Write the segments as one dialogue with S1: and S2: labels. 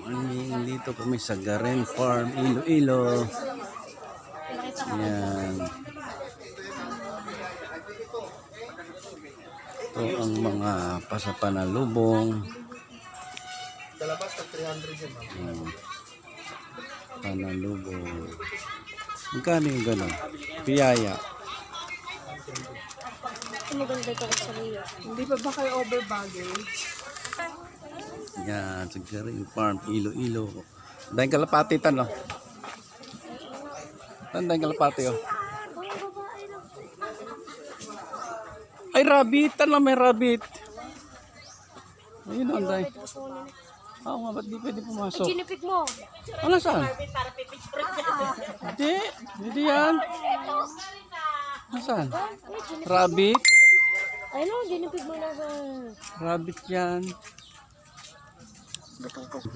S1: Dito kami sa Garen Farm, Iloilo. Yan. Ito ang mga pasapanalubong.
S2: Talabas ng 300 yan.
S1: Panalubong. Magkano yung gano'n? Piyaya.
S3: Maganda ito sa Rio.
S2: Hindi pa ba kayo over baggage?
S1: Yan, sa Garen Farm, Iloilo. Dahil kalapati tan, no? Tandang kalapati, oh. Ay, rabbit. Tan lang, may rabbit. Ayun, anday. Oo nga, ba't di pwede pumasok?
S3: Ginipig mo.
S1: Ano saan? Hindi. Hindi yan. Nasaan? Rabbit?
S3: Ayun o, ginipig mo na sa...
S1: Rabbit yan.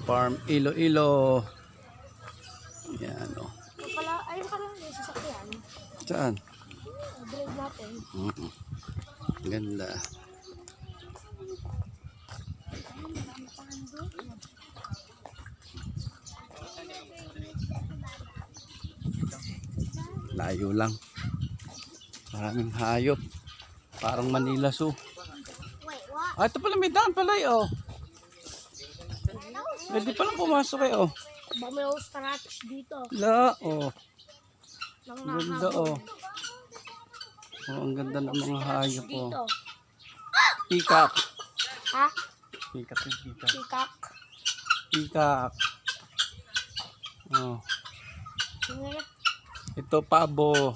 S1: Farm Iloilo. Yan, oh.
S3: Ayun pala, yung sasakyan.
S1: Saan?
S3: Drive natin.
S1: Ganda. Layo lang. Maraming hayop. Parang Manila Zoo. Ah, ito pala may daan pala, oh. Pwede palang pumasok, eh, oh.
S3: Baka may ostrich dito.
S1: La, oh.
S3: Nang
S1: Ganda, oh. Oh, ang ganda ng mga hayop, oh.
S3: dito.
S1: Peacock.
S3: Ha?
S1: Peacock, peacock.
S3: Pikak.
S1: Peacock. Oh.
S3: Sino na?
S1: Ito, pabo.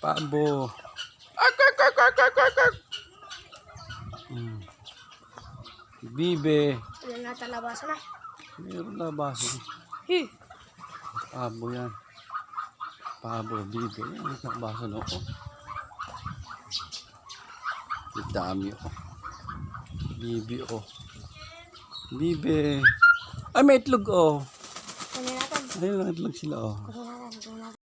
S1: Pabo. Ak, ak, ak, ak, ak, ak, ak. Bibe.
S3: Wala na talabasan na.
S1: Meron na baso.
S3: Hi!
S1: Pabo yan. Pabo, bibe. Yan, nakabaso na ako. Ang dami ako. Bibe ako. Bibe. Ay, may itlog, oh.
S3: Kunin natin.
S1: Ayun, may itlog sila, oh.
S3: Kunin natin.